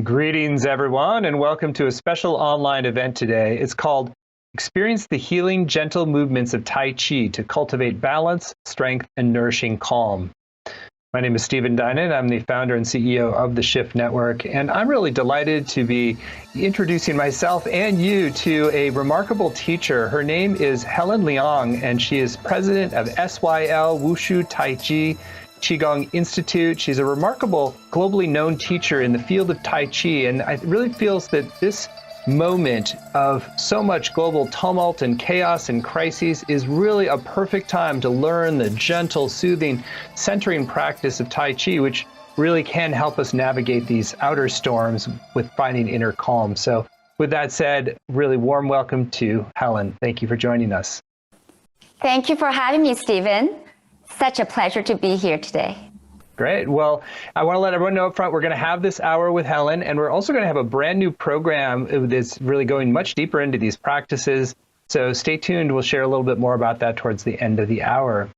Greetings, everyone, and welcome to a special online event today. It's called Experience the Healing, Gentle Movements of Tai Chi to Cultivate Balance, Strength, and Nourishing Calm. My name is Stephen Dinan. I'm the founder and CEO of the Shift Network, and I'm really delighted to be introducing myself and you to a remarkable teacher. Her name is Helen Liang, and she is president of SYL Wushu Taichi Qigong Institute. She's a remarkable, globally known teacher in the field of Tai Chi, and it really feels that this moment of so much global tumult and chaos and crises is really a perfect time to learn the gentle, soothing, centering practice of Tai Chi, which really can help us navigate these outer storms with finding inner calm. So with that said, really warm welcome to Helen. Thank you for joining us. Thank you for having me, Stephen. Such a pleasure to be here today. Great. Well, I want to let everyone know up front, we're going to have this hour with Helen, and we're also going to have a brand new program that's really going much deeper into these practices. So stay tuned. We'll share a little bit more about that towards the end of the hour.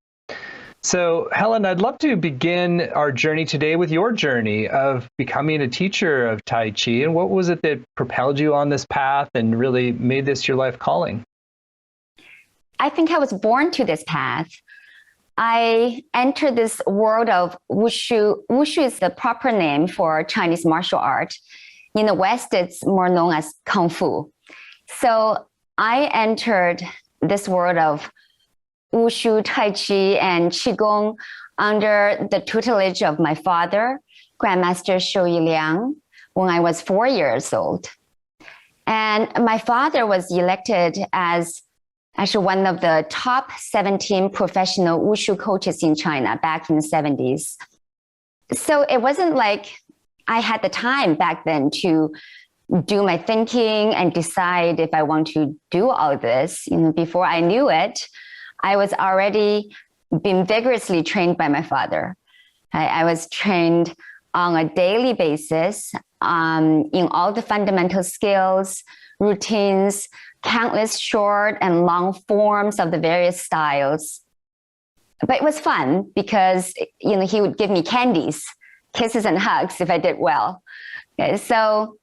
So Helen, I'd love to begin our journey today with your journey of becoming a teacher of Tai Chi. And what was it that propelled you on this path and really made this your life calling? I think I was born to this path. I entered this world of Wushu. Wushu is the proper name for Chinese martial art. In the West, it's more known as Kung Fu. So I entered this world of Wushu, Tai Chi, and Qigong under the tutelage of my father, Grandmaster Shouyi Liang, when I was 4 years old. And my father was elected as actually one of the top 17 professional Wushu coaches in China back in the 70s. So it wasn't like I had the time back then to do my thinking and decide if I want to do all this. Before I knew it, I was already being vigorously trained by my father. I was trained on a daily basis in all the fundamental skills, routines, countless short and long forms of the various styles. But it was fun because, he would give me candies, kisses and hugs if I did well. Okay, so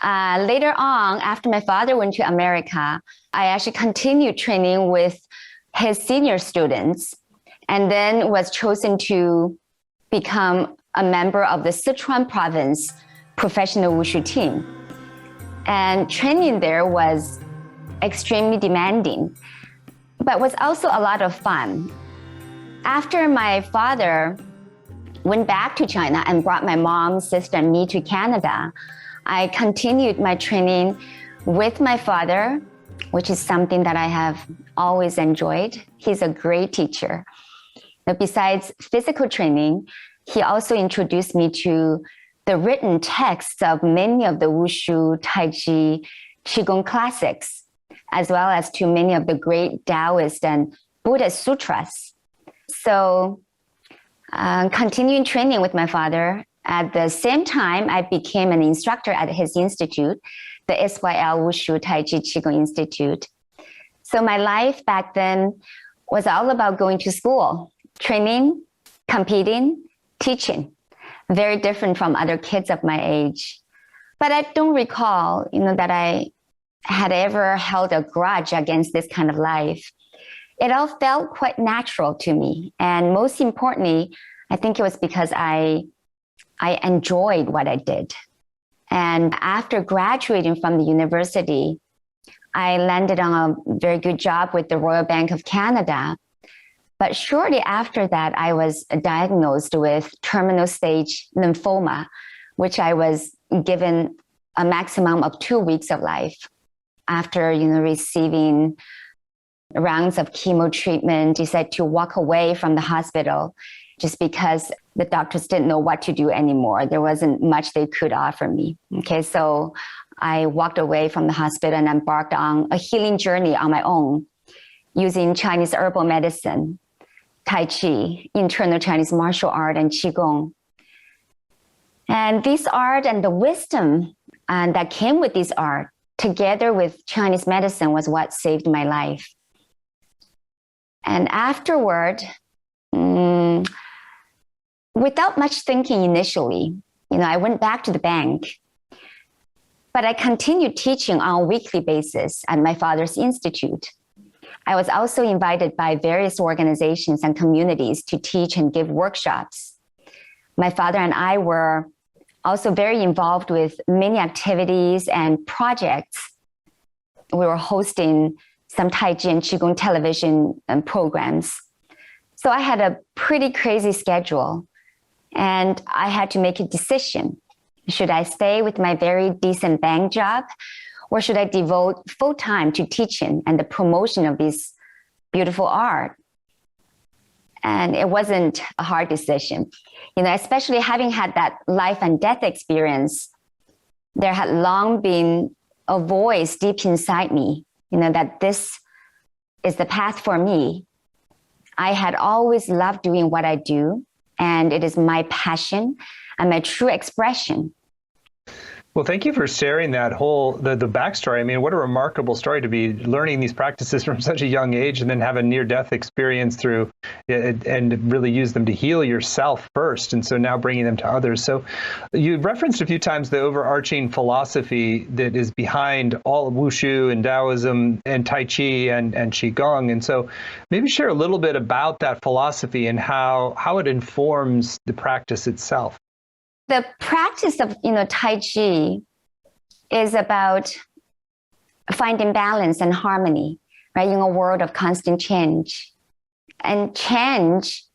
later on, after my father went to America, I actually continued training with his senior students and then was chosen to become a member of the Sichuan province professional Wushu team. And training there was extremely demanding, but was also a lot of fun. After my father went back to China and brought my mom, sister, and me to Canada, I continued my training with my father, which is something that I have always enjoyed. He's a great teacher. But besides physical training, he also introduced me to the written texts of many of the Wushu, Tai Chi, Qigong classics, as well as to many of the great Taoist and Buddhist sutras. So continuing training with my father, at the same time, I became an instructor at his institute, the SYL Wushu Taichi Qigong Institute. So my life back then was all about going to school, training, competing, teaching. Very different from other kids of my age. But I don't recall, that I had ever held a grudge against this kind of life. It all felt quite natural to me. And most importantly, I think it was because I enjoyed what I did. And after graduating from the university, I landed on a very good job with the Royal Bank of Canada. But shortly after that, I was diagnosed with terminal stage lymphoma, which I was given a maximum of 2 weeks of life after, receiving rounds of chemo treatment, decided to walk away from the hospital just because the doctors didn't know what to do anymore. There wasn't much they could offer me. Okay, so I walked away from the hospital and embarked on a healing journey on my own using Chinese herbal medicine, Tai Chi, internal Chinese martial art, and Qigong. And this art and the wisdom that came with this art together with Chinese medicine was what saved my life. And afterward, without much thinking initially, I went back to the bank, but I continued teaching on a weekly basis at my father's institute. I was also invited by various organizations and communities to teach and give workshops. My father and I were also very involved with many activities and projects. We were hosting some Tai Chi and Qigong television programs. So I had a pretty crazy schedule, and I had to make a decision. Should I stay with my very decent bank job, or should I devote full time to teaching and the promotion of this beautiful art? And it wasn't a hard decision, especially having had that life and death experience. There had long been a voice deep inside me, that this is the path for me. I had always loved doing what I do, and it is my passion and my true expression. Well, thank you for sharing that the backstory. I mean, what a remarkable story to be learning these practices from such a young age and then have a near-death experience through it and really use them to heal yourself first. And so now bringing them to others. So you referenced a few times the overarching philosophy that is behind all of Wushu and Taoism and Tai Chi and Qigong. And so maybe share a little bit about that philosophy and how it informs the practice itself. The practice of Tai Chi is about finding balance and harmony, right, in a world of constant change. And change,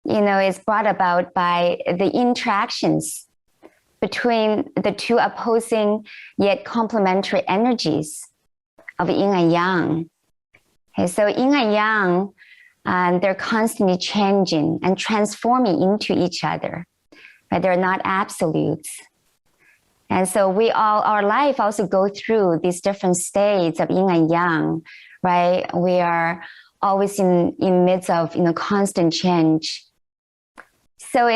is brought about by the interactions between the two opposing yet complementary energies of yin and yang. Okay, so yin and yang, they're constantly changing and transforming into each other. Right? They're not absolutes. And so our life also go through these different states of yin and yang, right? We are always in midst of, constant change. So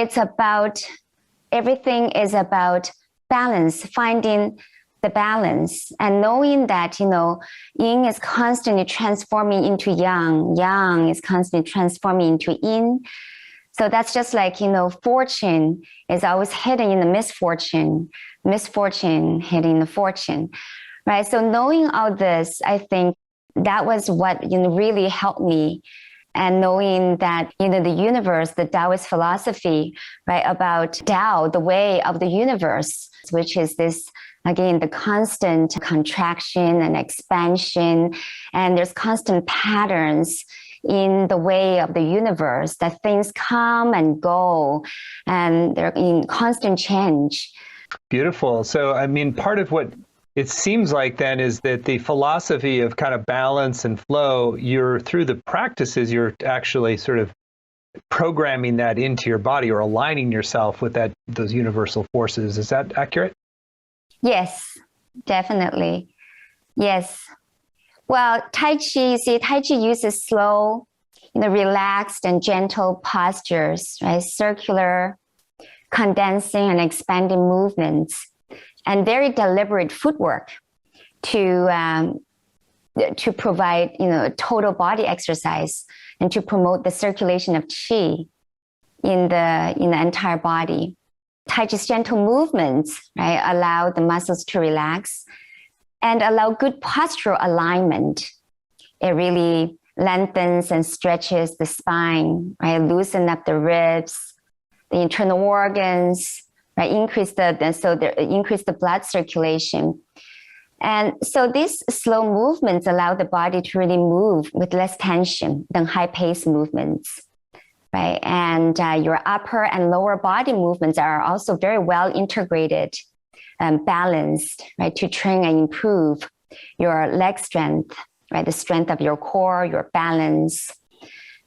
everything is about balance, finding the balance and knowing that, yin is constantly transforming into yang, yang is constantly transforming into yin. So that's just like, fortune is always hidden in the misfortune, misfortune hidden in the fortune, right? So knowing all this, I think that was what, really helped me. And knowing that, the universe, the Taoist philosophy, right, about Tao, the way of the universe, which is this, again, the constant contraction and expansion, and there's constant patterns in the way of the universe, that things come and go and they're in constant change. Beautiful. So, I mean, part of what it seems like then is that the philosophy of kind of balance and flow, through the practices, you're actually sort of programming that into your body or aligning yourself with those universal forces. Is that accurate? Yes, definitely. Yes. Well, Tai Chi uses slow, relaxed and gentle postures, right? Circular, condensing and expanding movements, and very deliberate footwork to provide, total body exercise and to promote the circulation of qi in the entire body. Tai Chi's gentle movements, right, allow the muscles to relax and allow good postural alignment. It really lengthens and stretches the spine, right? Loosen up the ribs, the internal organs, right? Increase the blood circulation. And so these slow movements allow the body to really move with less tension than high-paced movements, right? And your upper and lower body movements are also very well integrated and balanced, right? To train and improve your leg strength, right? The strength of your core, your balance.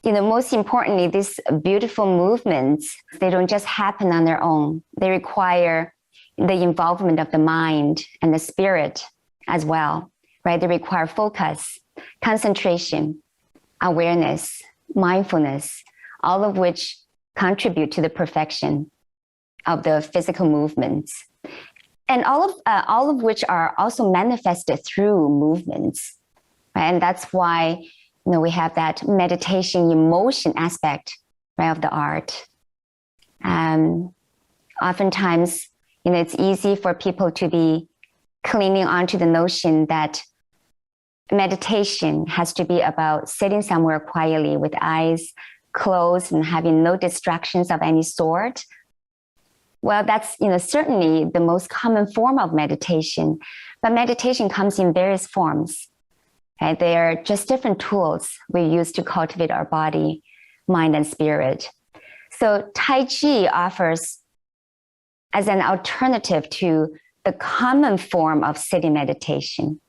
Most importantly, these beautiful movements, they don't just happen on their own. They require the involvement of the mind and the spirit as well, right? They require focus, concentration, awareness, mindfulness, all of which contribute to the perfection of the physical movements. And all of which are also manifested through movements, right? And that's why we have that meditation emotion aspect, right, of the art. Oftentimes, it's easy for people to be clinging onto the notion that meditation has to be about sitting somewhere quietly with eyes closed and having no distractions of any sort. Well, that's certainly the most common form of meditation, but meditation comes in various forms. Right? They are just different tools we use to cultivate our body, mind, and spirit. So Tai Chi offers as an alternative to the common form of sitting meditation.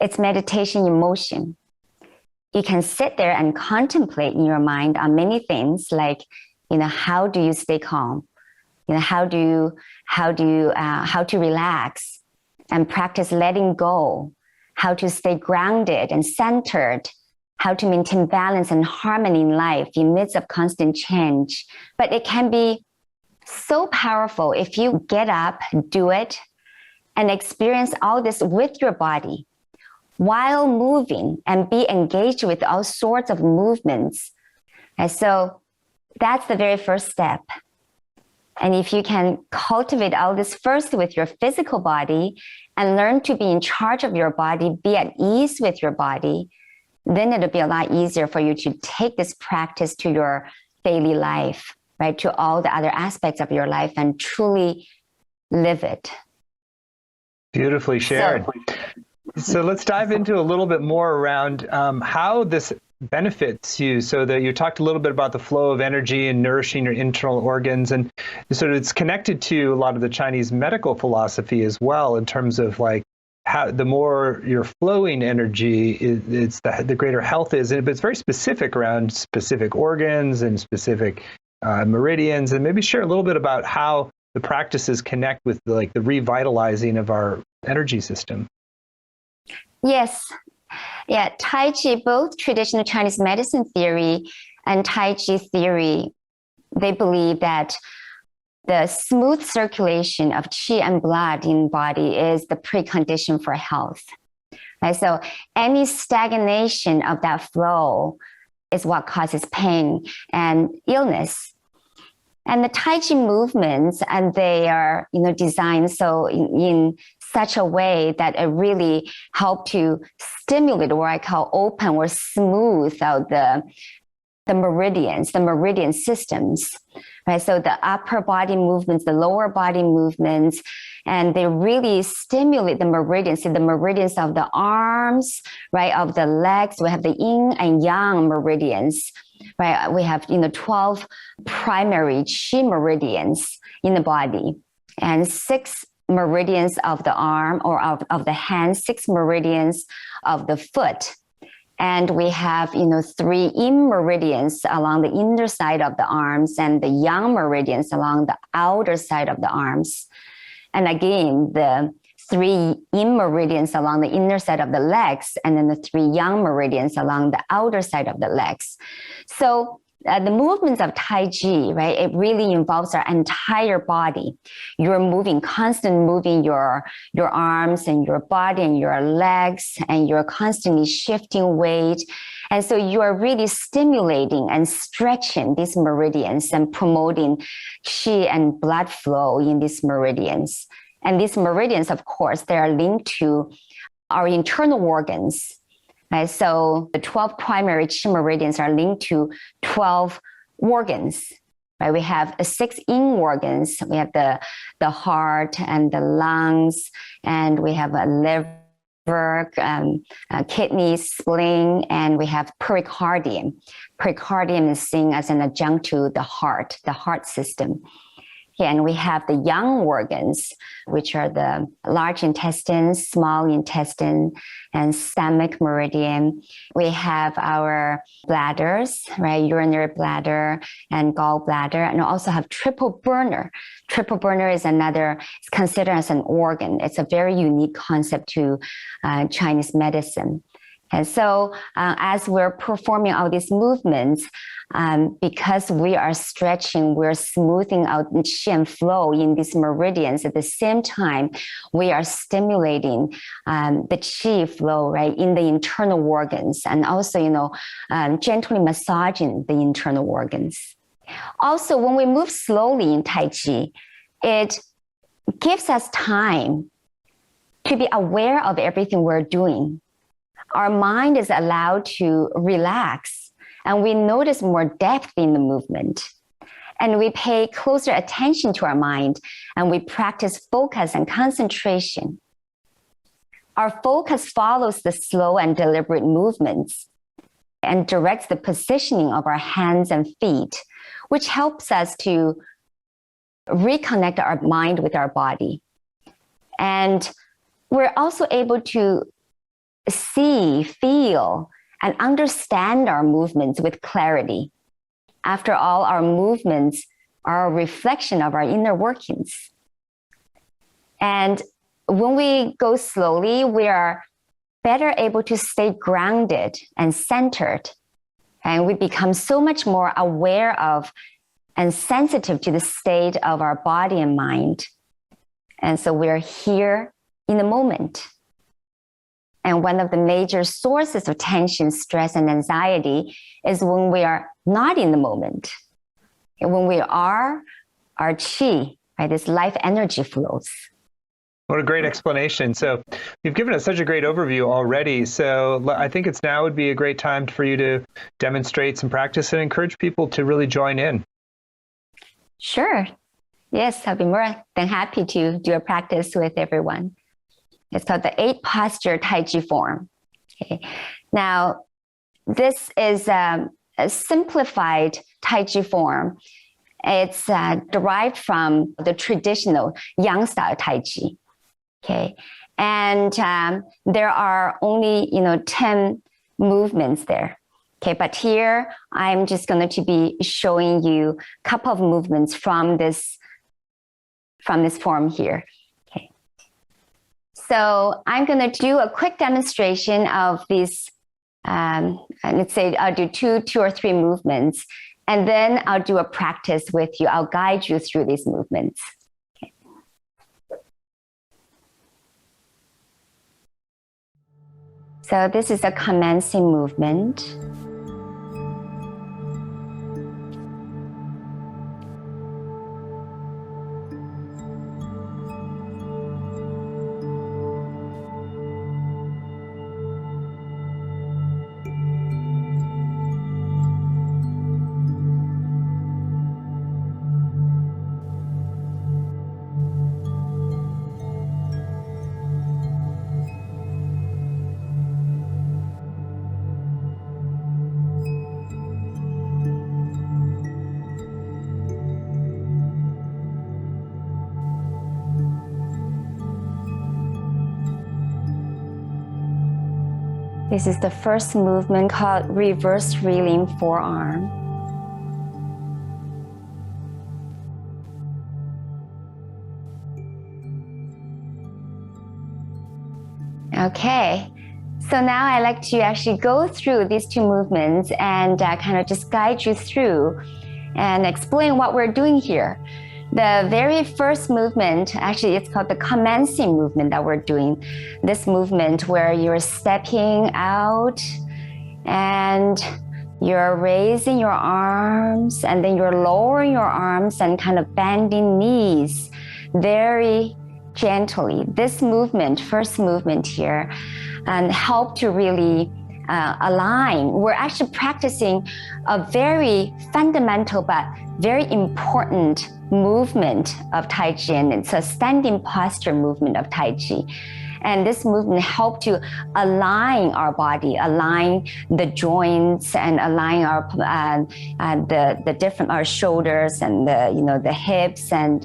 It's meditation in motion. You can sit there and contemplate in your mind on many things like, how do you stay calm? How to relax and practice letting go, how to stay grounded and centered, how to maintain balance and harmony in life in midst of constant change. But it can be so powerful if you get up, do it, and experience all this with your body while moving and be engaged with all sorts of movements. And so that's the very first step. And if you can cultivate all this first with your physical body and learn to be in charge of your body, be at ease with your body, then it'll be a lot easier for you to take this practice to your daily life, right? To all the other aspects of your life and truly live it. Beautifully shared. So let's dive into a little bit more around how this benefits you. So that you talked a little bit about the flow of energy and nourishing your internal organs, and sort of it's connected to a lot of the Chinese medical philosophy as well, in terms of like how the more you're flowing energy, it's the greater health is. But it's very specific around specific organs and specific meridians. And maybe share a little bit about how the practices connect with the revitalizing of our energy system. Yes. Yeah, Tai Chi, both traditional Chinese medicine theory and Tai Chi theory, they believe that the smooth circulation of qi and blood in body is the precondition for health. Right? So any stagnation of that flow is what causes pain and illness. And the Tai Chi movements, and they are designed so in such a way that it really help to stimulate, or I call open or smooth out the meridians, the meridian systems, right? So the upper body movements, the lower body movements, and they really stimulate the meridians. So the meridians of the arms, right, of the legs, we have the yin and yang meridians, right? We have 12 primary qi meridians in the body, and 6 meridians of the arm or of the hand, 6 meridians of the foot. And we have, 3 yin meridians along the inner side of the arms and the yang meridians along the outer side of the arms. And again, the 3 yin meridians along the inner side of the legs, and then the 3 yang meridians along the outer side of the legs. So the movements of Tai Chi, right, it really involves our entire body. You're constantly moving your arms and your body and your legs, and you're constantly shifting weight. And so you are really stimulating and stretching these meridians and promoting qi and blood flow in these meridians. And these meridians, of course, they are linked to our internal organs. Right? So the 12 primary qi meridians are linked to 12 organs. Right? We have 6 yin organs. We have the heart and the lungs, and we have a liver, kidneys, spleen, and we have pericardium. Pericardium is seen as an adjunct to the heart system. And we have the yang organs, which are the large intestine, small intestine, and stomach meridian. We have our bladders, right? Urinary bladder and gallbladder, and also have triple burner. Triple burner is it's considered as an organ. It's a very unique concept to Chinese medicine. And so as we're performing all these movements, because we are stretching, we're smoothing out qi and flow in these meridians. At the same time, we are stimulating the qi flow, right, in the internal organs, and also, gently massaging the internal organs. Also, when we move slowly in Tai Chi, it gives us time to be aware of everything we're doing. Our mind is allowed to relax, and we notice more depth in the movement. And we pay closer attention to our mind, and we practice focus and concentration. Our focus follows the slow and deliberate movements and directs the positioning of our hands and feet, which helps us to reconnect our mind with our body. And we're also able to see, feel, and understand our movements with clarity. After all, our movements are a reflection of our inner workings. And when we go slowly, we are better able to stay grounded and centered. And we become so much more aware of and sensitive to the state of our body and mind. And so we're here in the moment. And one of the major sources of tension, stress, and anxiety is when we are not in the moment. And when we are, our qi, right, this life energy flows. What a great explanation. So you've given us such a great overview already. So I think now would be a great time for you to demonstrate some practice and encourage people to really join in. Sure. Yes, I'll be more than happy to do a practice with everyone. It's called the 8-posture Tai Chi form. Okay. Now, this is a simplified Tai Chi form. It's derived from the traditional Yang style Tai Chi. Okay, and there are only 10 movements there. Okay, but here I'm just going to be showing you a couple of movements from this form here. Okay, so I'm going to do a quick demonstration of these. Let's say I'll do two or three movements, and then I'll do a practice with you. I'll guide you through these movements. Okay. So this is a commencing movement. This is the first movement called reverse reeling forearm. Okay, so now I like to actually go through these two movements and kind of just guide you through and explain what we're doing here. The very first movement, actually it's called the commencing movement that we're doing. This movement where you're stepping out and you're raising your arms and then you're lowering your arms and kind of bending knees very gently. This movement, first movement here, and help to really align. We're actually practicing a very fundamental but very important movement of Tai Chi, and it's a standing posture movement of Tai Chi. And this movement helps to align our body, align the joints, and align our the different our shoulders and the hips and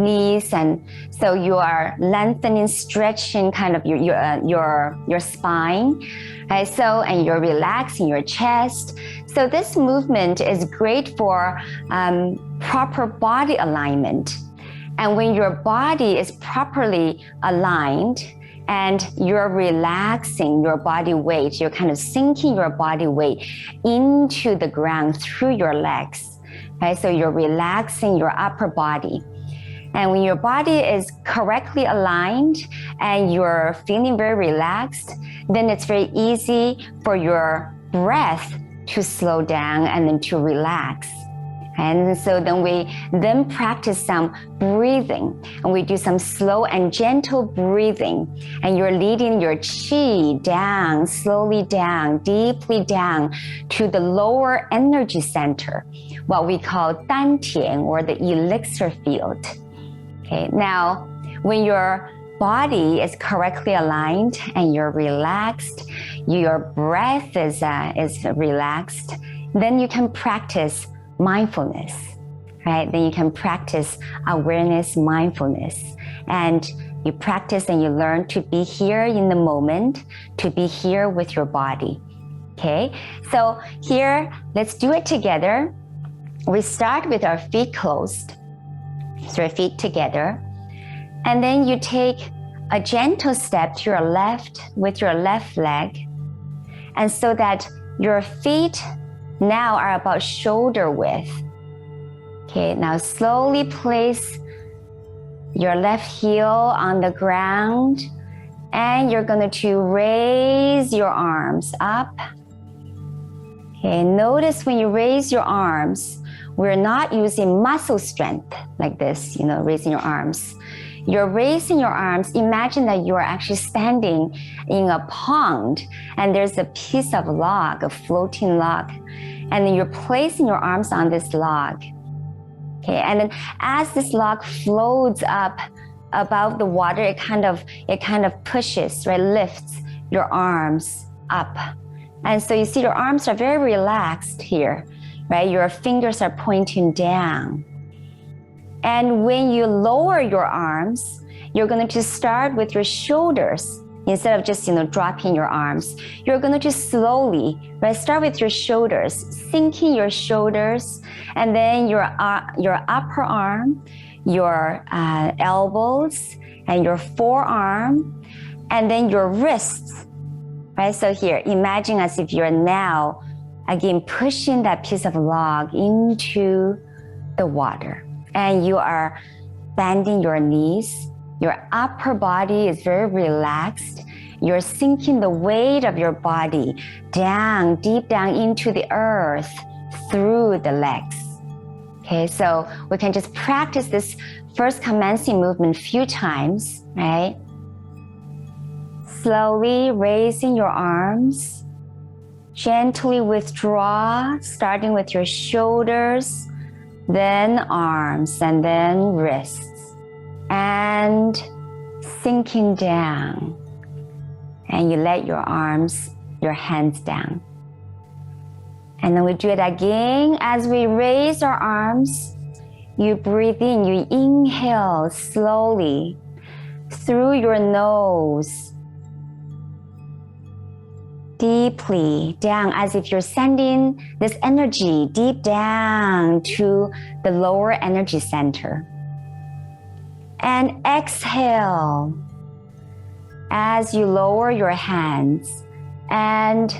knees, and so you are lengthening, stretching kind of your spine, right? So, and you're relaxing your chest. So this movement is great for proper body alignment. And when your body is properly aligned and you're relaxing your body weight. You're kind of sinking your body weight into the ground through your legs, right? So you're relaxing your upper body. And when your body is correctly aligned and you're feeling very relaxed, then it's very easy for your breath to slow down and then to relax. And so then we practice some breathing, and we do some slow and gentle breathing, and you're leading your chi down, slowly down, deeply down to the lower energy center, what we call dantian, or the elixir field. Okay, now when your body is correctly aligned and you're relaxed, your breath is relaxed, then you can practice mindfulness, right? Then you can practice awareness, mindfulness, and you practice and you learn to be here in the moment, to be here with your body. Okay, so here, let's do it together. We start with our feet closed, so our feet together, and then you take a gentle step to your left with your left leg, and so that your feet now are about shoulder width. Okay, now slowly place your left heel on the ground, and you're going to raise your arms up. Okay, notice when you raise your arms, we're not using muscle strength like this, raising your arms. You're raising your arms. Imagine that you are actually standing in a pond, and there's a piece of log, a floating log, and then you're placing your arms on this log. Okay, and then as this log floats up above the water, it kind of pushes, right, lifts your arms up. And so you see your arms are very relaxed here, right? Your fingers are pointing down. And when you lower your arms, you're going to just start with your shoulders. Instead of just, dropping your arms, you're going to just slowly, right, start with your shoulders, sinking your shoulders, and then your upper arm, your elbows, and your forearm, and then your wrists, right? So here, imagine as if you're now, again, pushing that piece of log into the water, and you are bending your knees. Your upper body is very relaxed. You're sinking the weight of your body down, deep down into the earth through the legs. Okay, so we can just practice this first commencing movement a few times, right? Slowly raising your arms, gently withdraw, starting with your shoulders, then arms, and then wrists. And sinking down, and you let your arms, your hands down. And then we do it again. As we raise our arms, you breathe in, you inhale slowly through your nose, deeply down, as if you're sending this energy deep down to the lower energy center. And exhale as you lower your hands and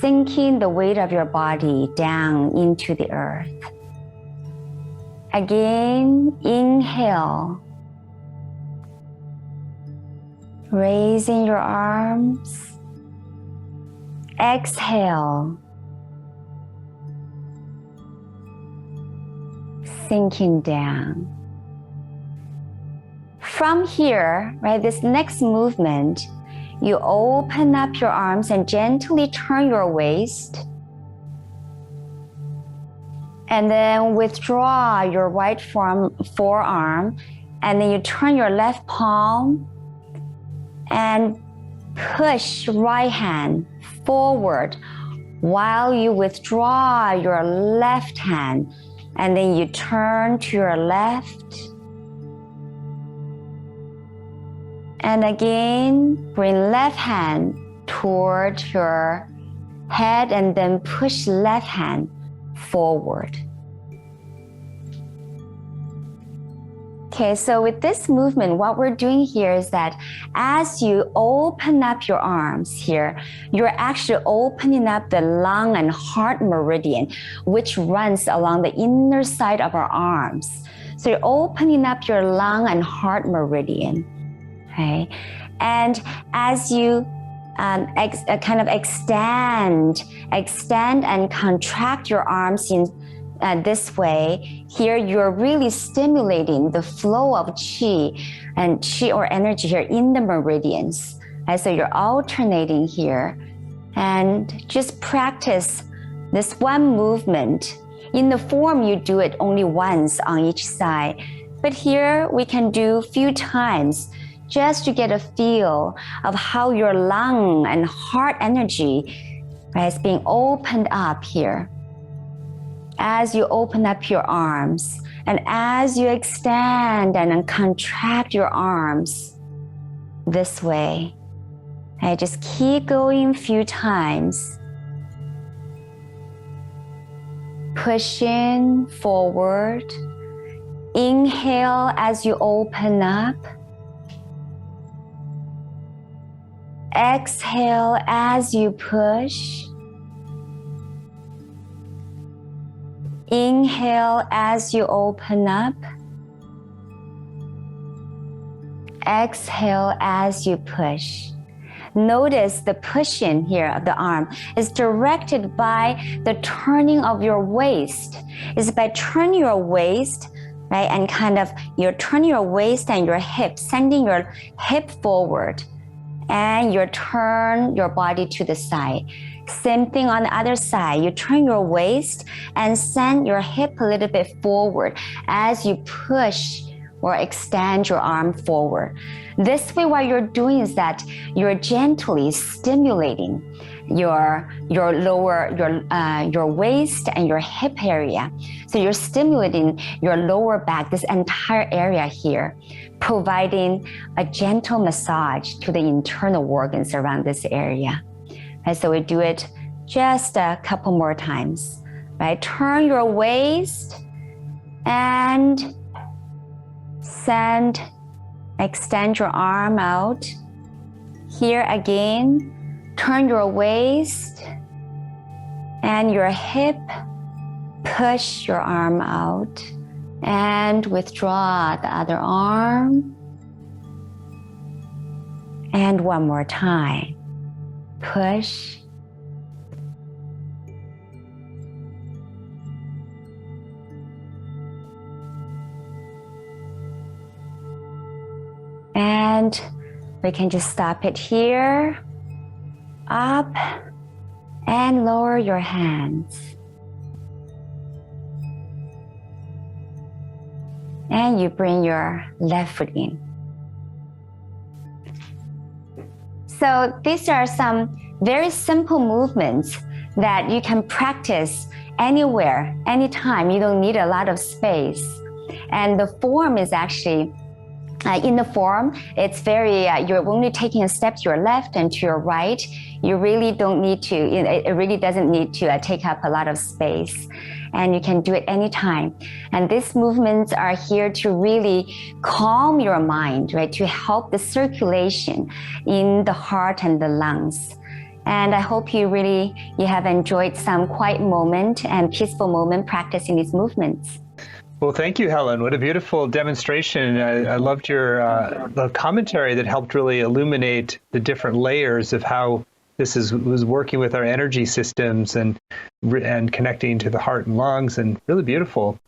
sinking the weight of your body down into the earth. Again, inhale, raising your arms. Exhale, sinking down. From here, right, this next movement, you open up your arms and gently turn your waist. And then withdraw your right forearm, and then you turn your left palm and push right hand forward while you withdraw your left hand, and then you turn to your left. And again, bring left hand toward your head and then push left hand forward. Okay, so with this movement, what we're doing here is that as you open up your arms here, you're actually opening up the lung and heart meridian, which runs along the inner side of our arms. So you're opening up your lung and heart meridian, okay? And as you kind of extend and contract your arms in this way, here you're really stimulating the flow of qi or energy here in the meridians. And so you're alternating here, and just practice this one movement. In the form, you do it only once on each side, but here we can do a few times just to get a feel of how your lung and heart energy is being opened up here. As you open up your arms and as you extend and contract your arms this way, and just keep going a few times. Push in forward. Inhale as you open up. Exhale as you push. Inhale as you open up. Exhale as you push. Notice the pushing here of the arm is directed by the turning of your waist. It's by turning your waist, right? And kind of you're turning your waist and your hip, sending your hip forward. And you turn your body to the side. Same thing on the other side. You turn your waist and send your hip a little bit forward as you push or extend your arm forward. This way, what you're doing is that you're gently stimulating your waist and your hip area. So you're stimulating your lower back, this entire area here, providing a gentle massage to the internal organs around this area. And so we do it just a couple more times, right? Turn your waist and extend your arm out. Here again, turn your waist and your hip, push your arm out and withdraw the other arm. And one more time, push. And we can just stop it here. Up and lower your hands. And you bring your left foot in. So these are some very simple movements that you can practice anywhere, anytime. You don't need a lot of space. And the form is actually in the form, it's very, you're only taking a step to your left and to your right. You really don't need to, it really doesn't need to take up a lot of space. And you can do it anytime. And these movements are here to really calm your mind, right? To help the circulation in the heart and the lungs. And I hope you have enjoyed some quiet moment and peaceful moment practicing these movements. Well, thank you, Helen. What a beautiful demonstration. I loved your the commentary that helped really illuminate the different layers of how this was working with our energy systems and connecting to the heart and lungs, and really beautiful.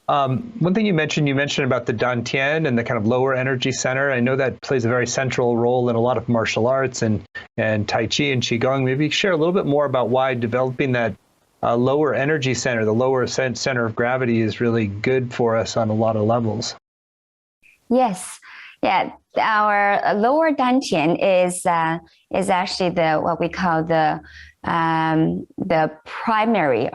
One thing you mentioned about the Dantian and the kind of lower energy center. I know that plays a very central role in a lot of martial arts and Tai Chi and Qigong. Maybe share a little bit more about why developing that lower energy center, the lower center of gravity, is really good for us on a lot of levels. Yes, yeah. Our lower dantian is actually what we call the primary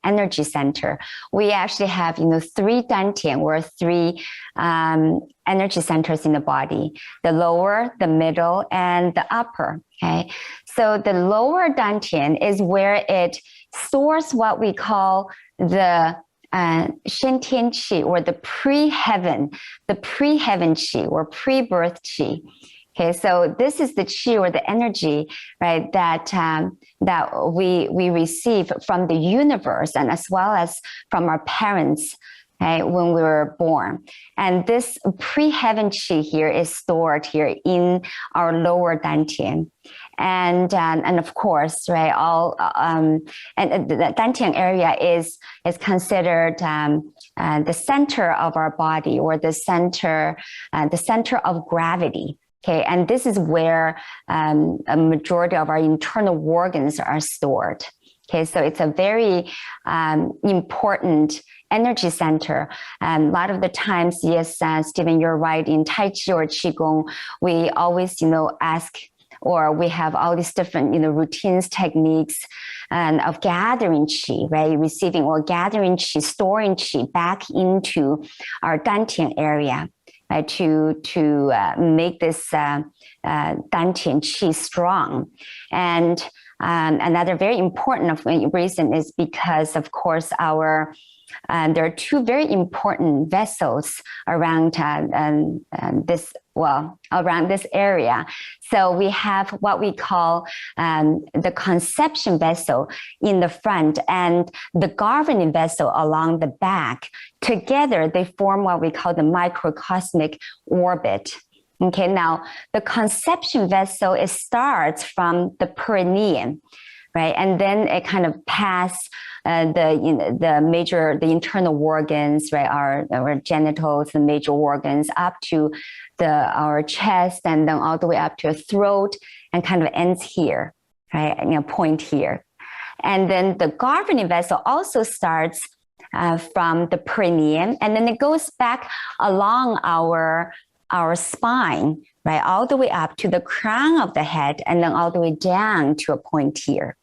energy center. We actually have three dantian, or three energy centers in the body: the lower, the middle, and the upper. Okay, so the lower dantian is where it stores what we call the Shen Tian Qi, or the pre-heaven Qi, or pre-birth Qi. Okay, so this is the Qi, or the energy, right, that we receive from the universe, and as well as from our parents, right, when we were born. And this pre-heaven Qi here is stored here in our lower dantian. And of course, right, and the dantian area is considered the center of our body, or the center of gravity. Okay, and this is where a majority of our internal organs are stored. Okay, so it's a very important energy center. A lot of the times, yes, Stephen, you're right. In Tai Chi or Qigong, we always, ask, or we have all these different, routines, techniques, of gathering qi, right? Receiving or gathering qi, storing qi back into our dantian area, right? To make this dantian qi strong. And another very important reason is because, of course, there are two very important vessels around around this area. So we have what we call the conception vessel in the front and the governing vessel along the back. Together, they form what we call the microcosmic orbit. Okay, now the conception vessel, it starts from the perineum, right? And then it kind of passes the internal organs, right? Our genitals, the major organs, up to our chest, and then all the way up to our throat, and kind of ends here, right? Point here. And then the governing vessel also starts from the perineum, and then it goes back along our spine, right? All the way up to the crown of the head, and then all the way down to a point here.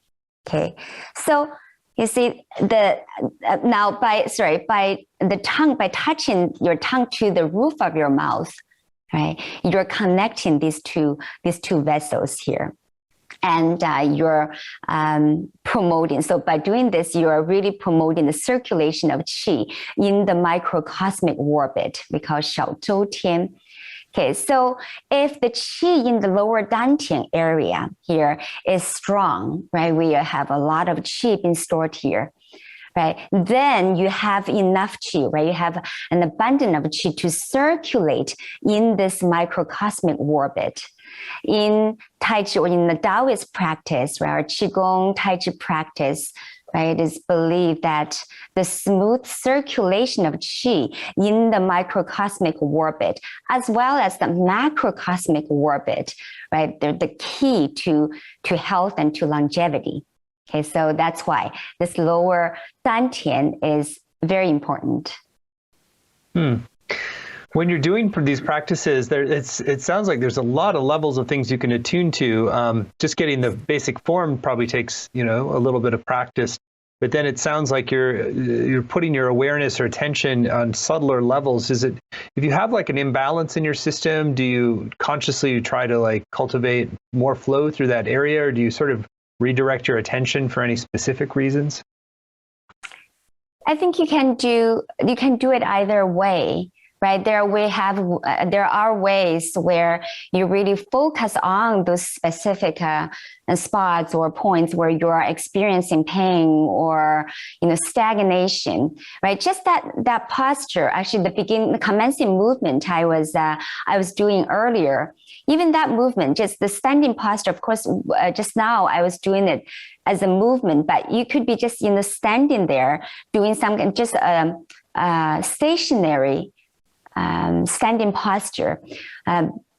Okay, so you see by touching your tongue to the roof of your mouth, right? You're connecting these two vessels here, and you're promoting. So by doing this, you are really promoting the circulation of qi in the microcosmic orbit we call 小周天. Okay, so if the qi in the lower dantian area here is strong, right? We have a lot of qi being stored here, right? Then you have enough qi, right? You have an abundance of qi to circulate in this microcosmic orbit. In Tai Chi, or in the Taoist practice, right, or Qigong, Tai Chi practice, right, it is believed that the smooth circulation of qi in the microcosmic orbit, as well as the macrocosmic orbit, right, they're the key to health and to longevity. Okay, so that's why this lower dantian is very important. When you're doing these practices, it sounds like there's a lot of levels of things you can attune to. Just getting the basic form probably takes, a little bit of practice. But then it sounds like you're putting your awareness or attention on subtler levels. Is it, if you have like an imbalance in your system, do you consciously try to like cultivate more flow through that area, or do you sort of redirect your attention for any specific reasons? I think you can do it either way. Right, there are ways where you really focus on those specific spots or points where you are experiencing pain or stagnation. Right, just that posture. Actually, the commencing movement I was doing earlier. Even that movement, just the standing posture. Of course, just now I was doing it as a movement, but you could be just standing there doing something just stationary. Standing posture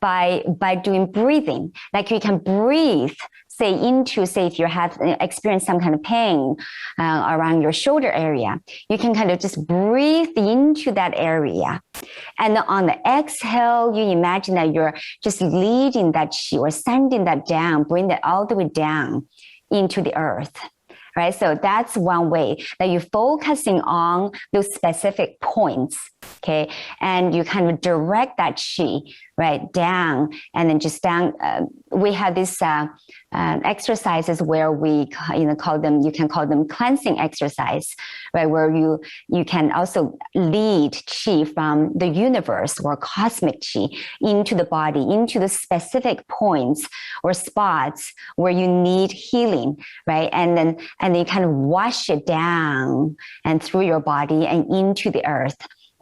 by doing breathing, like you can breathe, say if you have experienced some kind of pain around your shoulder area, you can kind of just breathe into that area, and on the exhale, you imagine that you're just leading that qi or sending that down, bring that all the way down into the earth. Right, so that's one way that you're focusing on those specific points, okay, and you kind of direct that qi, right, down, and then just down. We have these exercises where we, you can call them cleansing exercise, right, where you can also lead chi from the universe or cosmic chi into the body, into the specific points or spots where you need healing, right, and then you kind of wash it down and through your body and into the earth,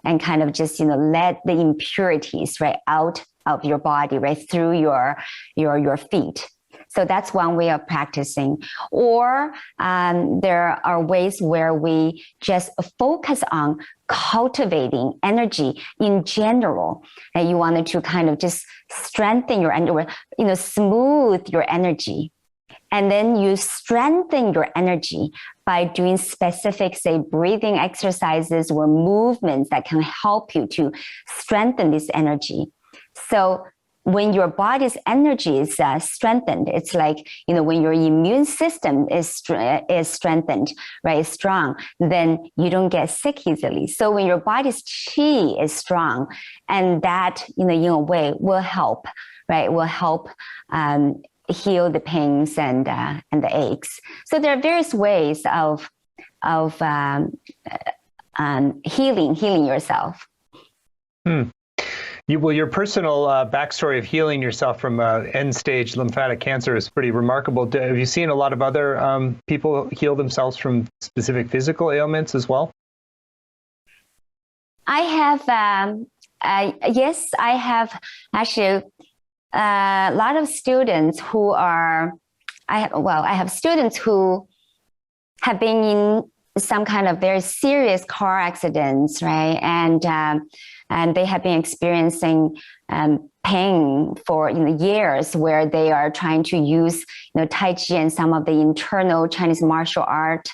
and kind of just let the impurities, right, out of your body, right, through your feet. So that's one way of practicing. Or there are ways where we just focus on cultivating energy in general. And you wanted to kind of just strengthen your energy, smooth your energy. And then you strengthen your energy by doing specific, say, breathing exercises or movements that can help you to strengthen this energy. So when your body's energy is strengthened, it's like, when your immune system is strengthened, right, is strong, then you don't get sick easily. So when your body's chi is strong, and that, in a way will help, right, will help heal the pains and the aches. So there are various ways of healing yourself. Your personal backstory of healing yourself from end-stage lymphatic cancer is pretty remarkable. Have you seen a lot of other people heal themselves from specific physical ailments as well? I have, yes, I have actually a lot of students who are, I have students who have been in some kind of very serious car accidents, right? And they have been experiencing pain for years, where they are trying to use Tai Chi and some of the internal Chinese martial art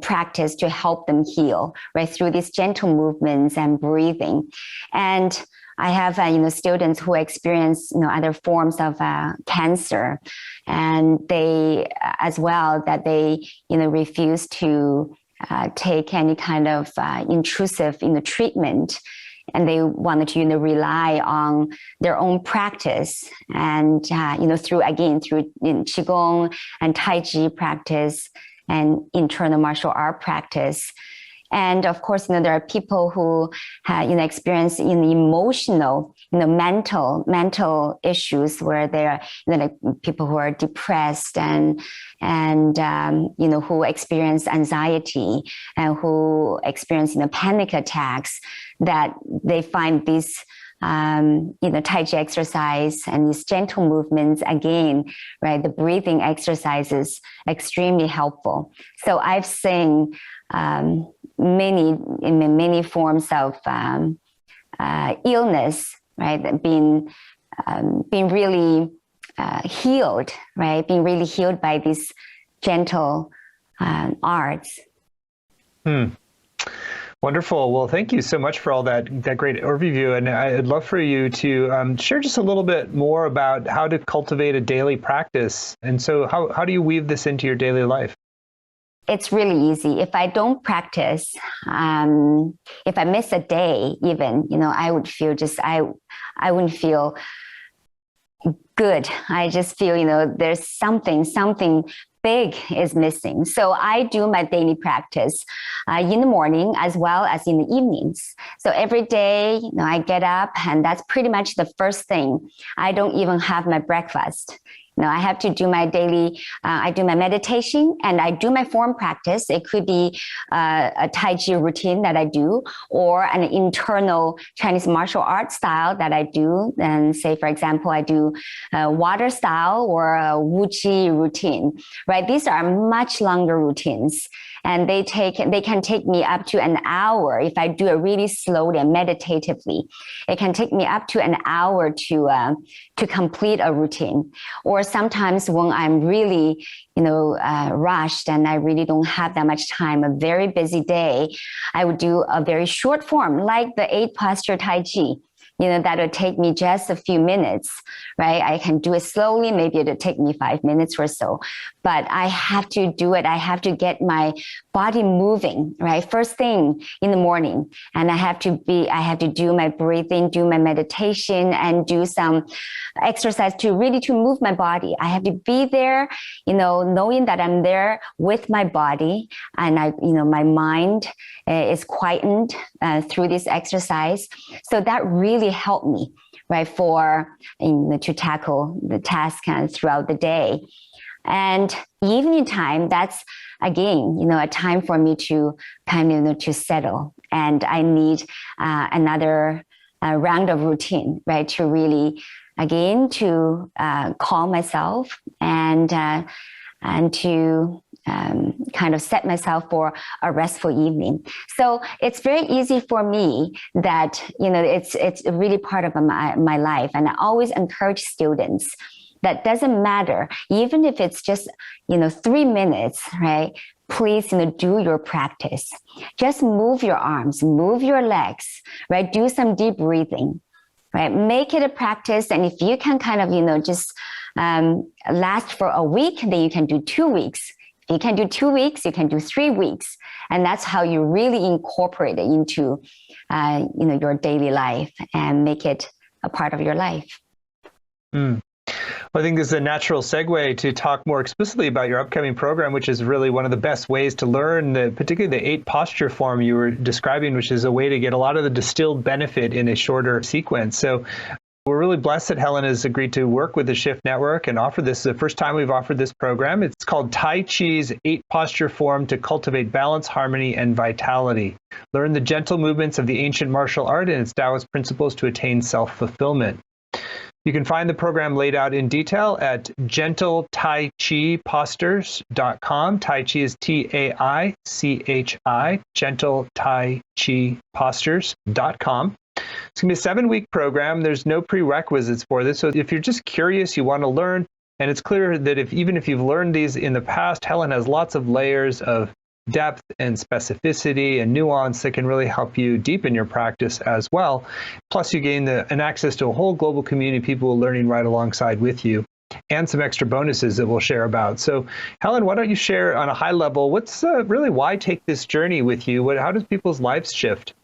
practice to help them heal, right, through these gentle movements and breathing. And I have students who experience other forms of cancer, and they as well that they refuse to take any kind of intrusive treatment, and they wanted to rely on their own practice, and through qigong and Tai Chi practice and internal martial art practice. And of course, there are people who experience emotional, mental issues, where there are like people who are depressed and who experience anxiety and who experience panic attacks, that they find these Tai Chi exercise and these gentle movements, again, right, the breathing exercises, extremely helpful. So I've seen many forms of illness, right, being really healed, right, being really healed by these gentle arts. Wonderful. Well, thank you so much for all that great overview. And I'd love for you to share just a little bit more about how to cultivate a daily practice. And so how do you weave this into your daily life? It's really easy. If I don't practice, if I miss a day, even, I would feel I wouldn't feel good. I just feel, there's something big is missing. So I do my daily practice in the morning as well as in the evenings. So every day, I get up, and that's pretty much the first thing. I don't even have my breakfast. I have to do my daily, I do my meditation, and I do my form practice. It could be a Tai Chi routine that I do, or an internal Chinese martial art style that I do. And say, for example, I do a water style or a Wushu routine, right? These are much longer routines, and they can take me up to an hour if I do it really slowly and meditatively. It can take me up to an hour to complete a routine. Or sometimes when I'm really, rushed and I really don't have that much time, a very busy day, I would do a very short form, like the 8 posture Tai Chi. that would take me just a few minutes, right? I can do it slowly. Maybe it'll take me 5 minutes or so, but I have to do it. I have to get my body moving, right? First thing in the morning. And I have to do my breathing, do my meditation, and do some exercise to move my body. I have to be there, knowing that I'm there with my body, and my mind is quietened through this exercise. So that really helped me, right, to tackle the task throughout the day. And evening time, that's again, a time for me to to settle. And I need another round of routine, right, to really, again, to calm myself and to kind of set myself for a restful evening. So it's very easy for me that, it's really part of my life. And I always encourage students that doesn't matter, even if it's just, 3 minutes, right? Please, do your practice. Just move your arms, move your legs, right? Do some deep breathing, right? Make it a practice. And if you can kind of, just last for a week, then you can do 2 weeks. If you can do 2 weeks, you can do 3 weeks. And that's how you really incorporate it into, your daily life and make it a part of your life. Mm. Well, I think this is a natural segue to talk more explicitly about your upcoming program, which is really one of the best ways to learn, particularly the 8 posture form you were describing, which is a way to get a lot of the distilled benefit in a shorter sequence. So we're really blessed that Helen has agreed to work with the Shift Network and offer this. The first time we've offered this program. It's called Tai Chi's 8 posture form to cultivate balance, harmony, and vitality. Learn the gentle movements of the ancient martial art and its Taoist principles to attain self-fulfillment. You can find the program laid out in detail at gentletaichipostures.com. Tai Chi is Taichi, gentletaichipostures.com. It's going to be a 7-week program. There's no prerequisites for this. So if you're just curious, you want to learn, and it's clear that even if you've learned these in the past, Helen has lots of layers of depth and specificity and nuance that can really help you deepen your practice as well. Plus, you gain an access to a whole global community of people learning right alongside with you, and some extra bonuses that we'll share about. So, Helen, why don't you share on a high level, what's really why take this journey with you? How does people's lives shift?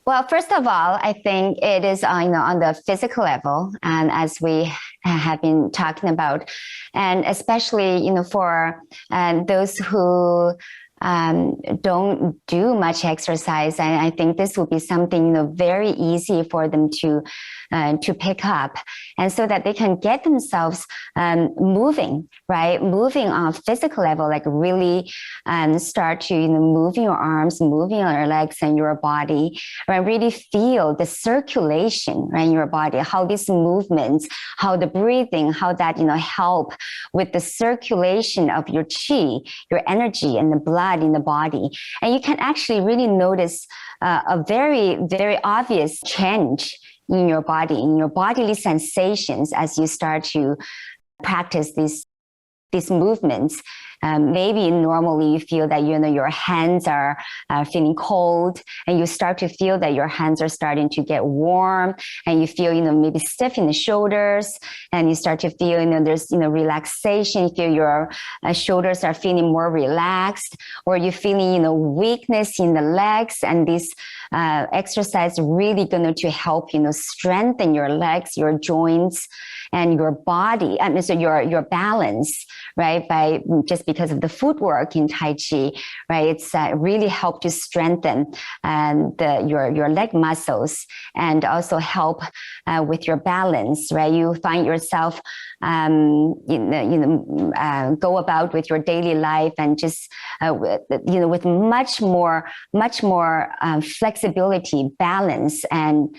Well, first of all, I think it is on the physical level, and as we have been talking about, and especially for those who don't do much exercise, and I think this will be something very easy for them to pick up, and so that they can get themselves moving, right? Moving on a physical level, like really start to moving your arms, moving your legs and your body, right? Really feel the circulation, right, in your body, how these movements, how the breathing, how that help with the circulation of your chi, your energy, and the blood in the body. And you can actually really notice a very, very obvious change in your body, in your bodily sensations as you start to practice these movements. Maybe normally you feel that your hands are feeling cold, and you start to feel that your hands are starting to get warm, and you feel maybe stiff in the shoulders, and you start to feel there's relaxation. You feel your shoulders are feeling more relaxed, or you're feeling weakness in the legs, and this exercise really going to help strengthen your legs, your joints, and your body. I mean, so your balance, right? By just because of the footwork in Tai Chi, right? It's really helped to strengthen your leg muscles, and also help with your balance, right? You find yourself go about with your daily life, and just with much more flexibility, balance, and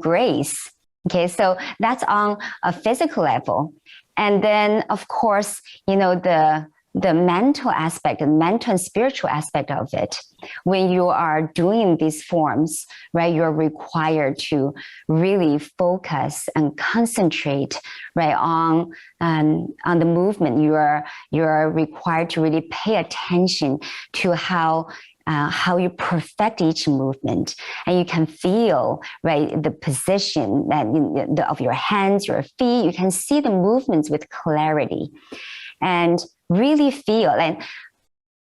grace. Okay, so that's on a physical level. And then, of course, the mental aspect, the mental and spiritual aspect of it. When you are doing these forms, right, you're required to really focus and concentrate, right, on the movement. You're required to really pay attention to how how you perfect each movement, and you can feel, right, the position of your hands, your feet. You can see the movements with clarity, and really feel. And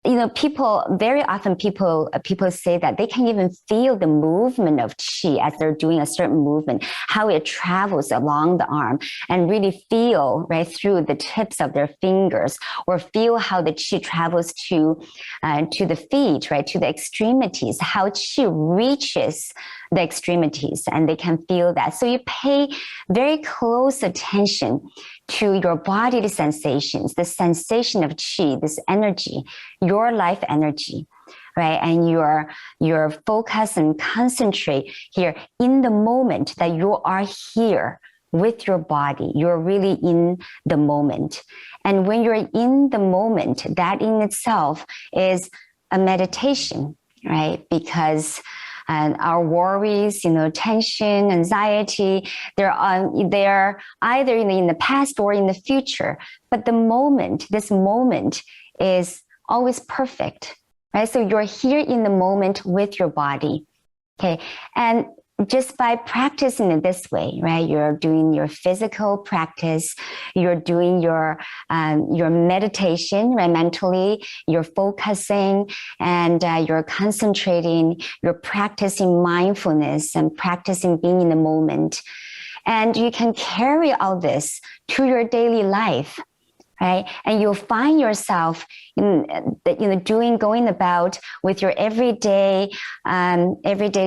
very often people say that they can even feel the movement of qi as they're doing a certain movement, how it travels along the arm, and really feel right through the tips of their fingers, or feel how the qi travels to the feet, right, to the extremities, how qi reaches the extremities, and they can feel that. So you pay very close attention to your bodily sensations, the sensation of qi, this energy, your life energy, right? And your focus and concentrate here in the moment that you are here with your body. You're really in the moment. And when you're in the moment, that in itself is a meditation, right? Because our worries, tension, anxiety, they're either in the past or in the future. But this moment is always perfect, right? So you're here in the moment with your body, okay? And just by practicing it this way, right? You're doing your physical practice, you're doing your meditation, right? Mentally, you're focusing and you're concentrating, you're practicing mindfulness and practicing being in the moment. And you can carry all this to your daily life, right? And you'll find yourself going about with your everyday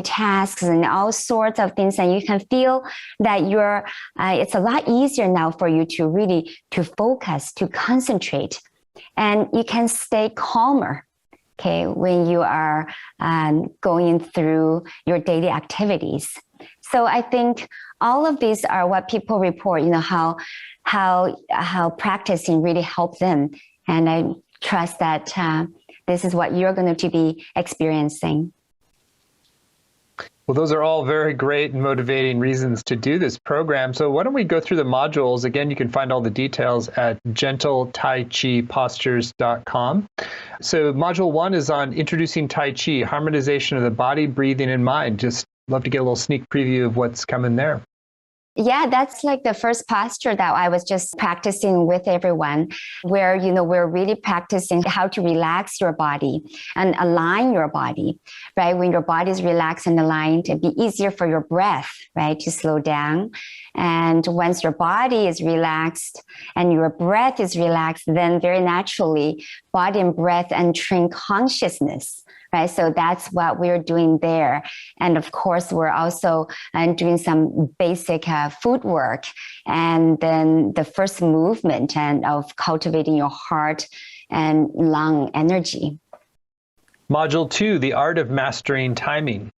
tasks and all sorts of things, and you can feel that it's a lot easier now for you to focus, to concentrate, and you can stay calmer, okay, when you are going through your daily activities. So I think all of these are what people report, how practicing really helped them. And I trust that this is what you're going to be experiencing. Well, those are all very great and motivating reasons to do this program. So why don't we go through the modules? Again, you can find all the details at gentletaichipostures.com. So module 1 is on introducing Tai Chi, harmonization of the body, breathing, and mind. Just love to get a little sneak preview of what's coming there. Yeah, that's like the first posture that I was just practicing with everyone, where, we're really practicing how to relax your body and align your body, right? When your body is relaxed and aligned, it'd be easier for your breath, right, to slow down. And once your body is relaxed and your breath is relaxed, then very naturally, body and breath entering consciousness. Right, so that's what we're doing there. And of course, we're also doing some basic footwork, and then the first movement of cultivating your heart and lung energy. Module 2, the art of mastering timing.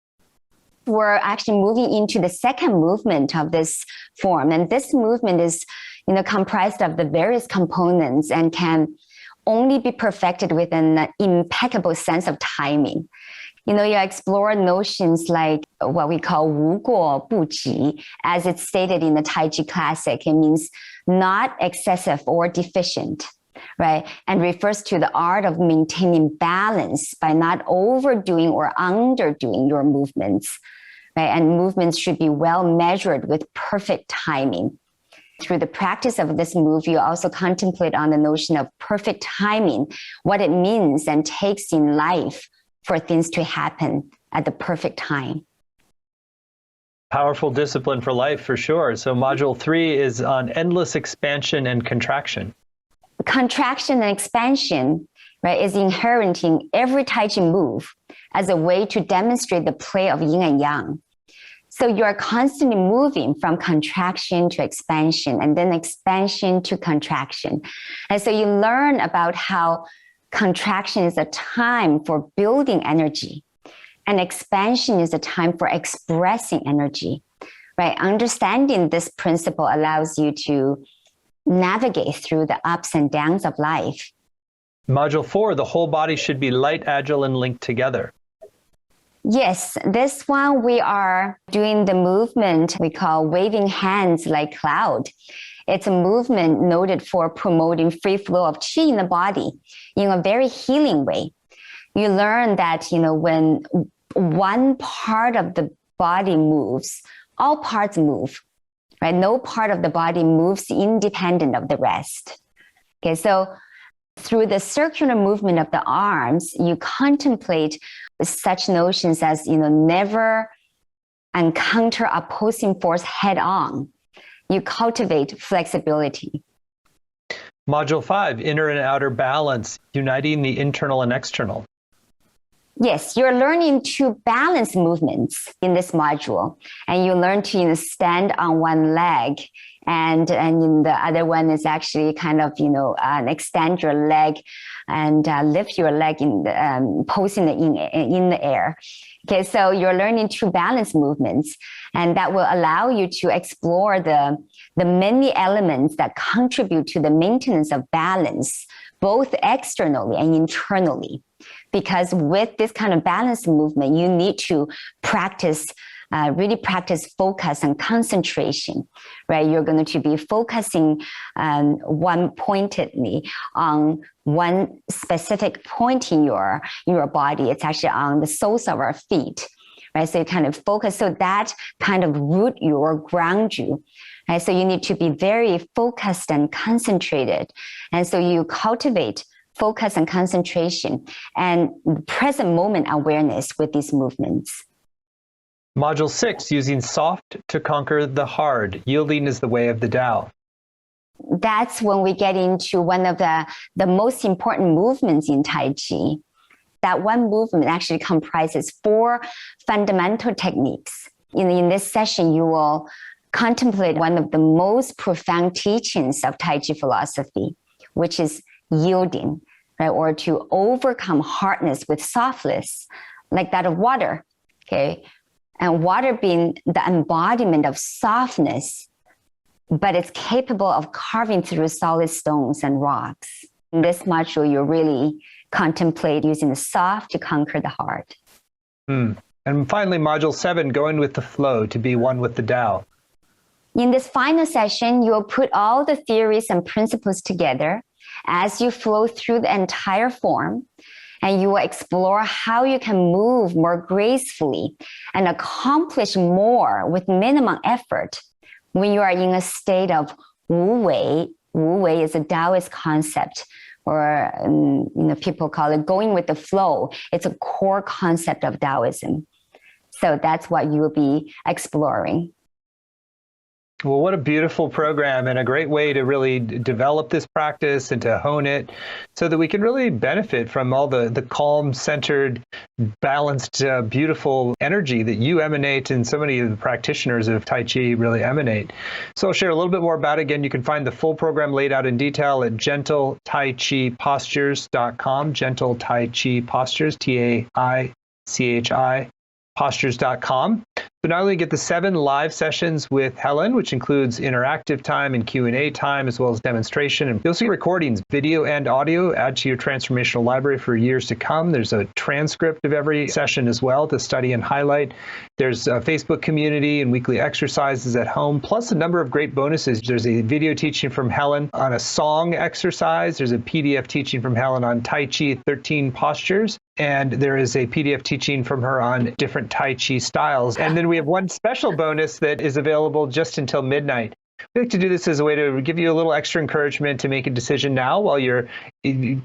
We're actually moving into the second movement of this form. And this movement is, comprised of the various components and can only be perfected with an impeccable sense of timing. You explore notions like what we call 无过不及, as it's stated in the Taichi classic. It means not excessive or deficient, right? And refers to the art of maintaining balance by not overdoing or underdoing your movements, right? And movements should be well measured with perfect timing. Through the practice of this move, you also contemplate on the notion of perfect timing, what it means and takes in life for things to happen at the perfect time. Powerful discipline for life, for sure. So module 3 is on endless expansion and contraction. Contraction and expansion, right, is inherent in every Tai Chi move as a way to demonstrate the play of yin and yang. So you are constantly moving from contraction to expansion, and then expansion to contraction. And so you learn about how contraction is a time for building energy, and expansion is a time for expressing energy, right? Understanding this principle allows you to navigate through the ups and downs of life. Module 4, the whole body should be light, agile, and linked together. Yes, this one we are doing the movement we call waving hands like cloud. It's a movement noted for promoting free flow of qi in the body in a very healing way. you learn that, when one part of the body moves, all parts move, right? No part of the body moves independent of the rest. Okay, so through the circular movement of the arms, you contemplate such notions as, never encounter opposing force head on. You cultivate flexibility. Module 5, inner and outer balance, uniting the internal and external. Yes, you're learning to balance movements in this module, and you learn to stand on one leg, and the other one is actually kind of extend your leg and lift your leg posing in the air. Okay, so you're learning to balance movements, and that will allow you to explore the many elements that contribute to the maintenance of balance, both externally and internally. Because with this kind of balanced movement, you need to really practice focus and concentration, right? You're going to be focusing one pointedly on one specific point in your body. It's actually on the soles of our feet, right? So you kind of focus, so that kind of root you or ground you. Right? So you need to be very focused and concentrated. And so you cultivate focus and concentration and present moment awareness with these movements. Module 6, using soft to conquer the hard. Yielding is the way of the Tao. That's when we get into one of the most important movements in Tai Chi. That one movement actually comprises 4 fundamental techniques. In this session, you will contemplate one of the most profound teachings of Tai Chi philosophy, which is yielding, right? Or to overcome hardness with softness, like that of water, okay? And water being the embodiment of softness, but it's capable of carving through solid stones and rocks. In this module, you really contemplate using the soft to conquer the hard. And finally, module 7, going with the flow, to be one with the Tao. In this final session, you'll put all the theories and principles together as you flow through the entire form, and you will explore how you can move more gracefully and accomplish more with minimum effort when you are in a state of Wu Wei. Wu Wei is a Taoist concept, or people call it going with the flow. It's a core concept of Taoism. So that's what you will be exploring. Well, what a beautiful program, and a great way to really develop this practice and to hone it so that we can really benefit from all the calm, centered, balanced, beautiful energy that you emanate and so many of the practitioners of Tai Chi really emanate. So I'll share a little bit more about it. Again, you can find the full program laid out in detail at gentletaichipostures.com, Gentle Tai Chi Postures, Taichi, postures.com. So not only get the 7 live sessions with Helen, which includes interactive time and Q&A time, as well as demonstration. And you'll see recordings, video and audio, add to your transformational library for years to come. There's a transcript of every session as well to study and highlight. There's a Facebook community and weekly exercises at home, plus a number of great bonuses. There's a video teaching from Helen on a song exercise. There's a PDF teaching from Helen on Tai Chi 13 postures. And there is a PDF teaching from her on different Tai Chi styles. And then we have one special bonus that is available just until midnight. We like to do this as a way to give you a little extra encouragement to make a decision now while you're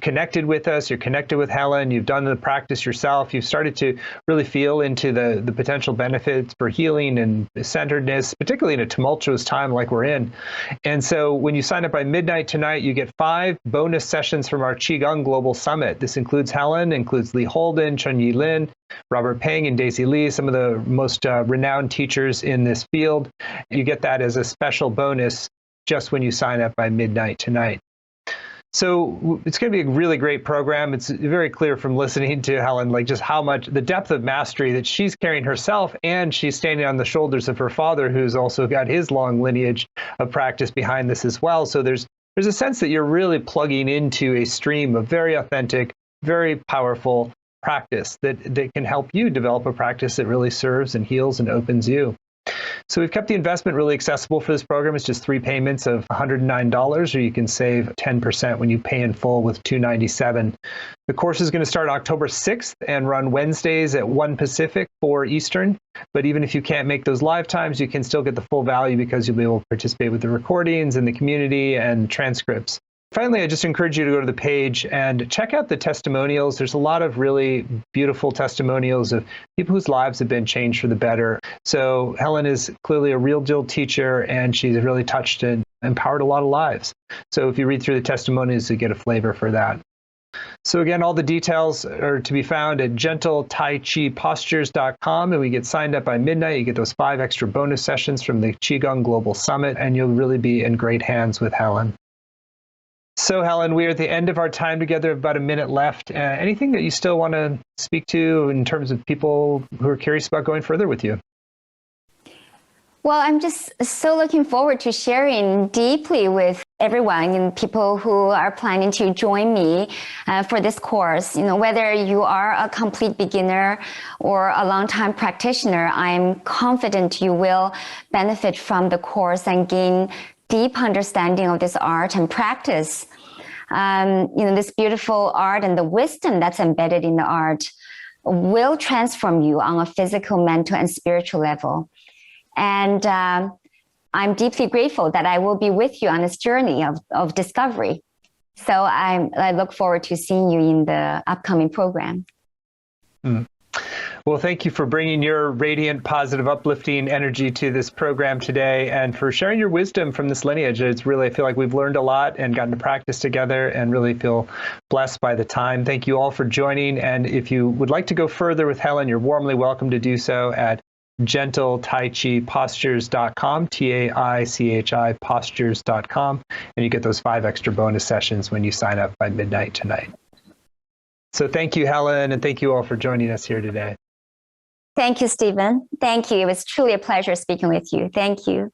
connected with us, you're connected with Helen, you've done the practice yourself, you've started to really feel into the potential benefits for healing and centeredness, particularly in a tumultuous time like we're in. And so when you sign up by midnight tonight, you get 5 bonus sessions from our Qigong Global Summit. This includes Helen, includes Lee Holden, Chun-Yi Lin, Robert Peng and Daisy Lee, some of the most renowned teachers in this field. You get that as a special bonus just when you sign up by midnight tonight. So it's going to be a really great program. It's very clear from listening to Helen, like just how much the depth of mastery that she's carrying herself, and she's standing on the shoulders of her father, who's also got his long lineage of practice behind this as well. So there's a sense that you're really plugging into a stream of very authentic, very powerful practice that can help you develop a practice that really serves and heals and opens you. So we've kept the investment really accessible for this program. It's just 3 payments of $109, or you can save 10% when you pay in full with $297. The course is going to start October 6th and run Wednesdays at 1 Pacific, 4 Eastern. But even if you can't make those live times, you can still get the full value because you'll be able to participate with the recordings and the community and transcripts. Finally, I just encourage you to go to the page and check out the testimonials. There's a lot of really beautiful testimonials of people whose lives have been changed for the better. So Helen is clearly a real deal teacher, and she's really touched and empowered a lot of lives. So if you read through the testimonials, you get a flavor for that. So again, all the details are to be found at gentletaichipostures.com, and we get signed up by midnight. You get those 5 extra bonus sessions from the Qigong Global Summit, and you'll really be in great hands with Helen. So Helen, we are at the end of our time together, about a minute left. Anything that you still want to speak to in terms of people who are curious about going further with you? Well, I'm just so looking forward to sharing deeply with everyone and people who are planning to join me for this course. Whether you are a complete beginner or a long-time practitioner, I'm confident you will benefit from the course and gain deep understanding of this art and practice. This beautiful art and the wisdom that's embedded in the art will transform you on a physical, mental, and spiritual level. And I'm deeply grateful that I will be with you on this journey of discovery. So I look forward to seeing you in the upcoming program. Well, thank you for bringing your radiant, positive, uplifting energy to this program today, and for sharing your wisdom from this lineage. I feel like we've learned a lot and gotten to practice together, and really feel blessed by the time. Thank you all for joining. And if you would like to go further with Helen, you're warmly welcome to do so at gentletaichipostures.com, TAICHI postures.com, and you get those 5 extra bonus sessions when you sign up by midnight tonight. So thank you, Helen, and thank you all for joining us here today. Thank you, Stephen. Thank you. It was truly a pleasure speaking with you. Thank you.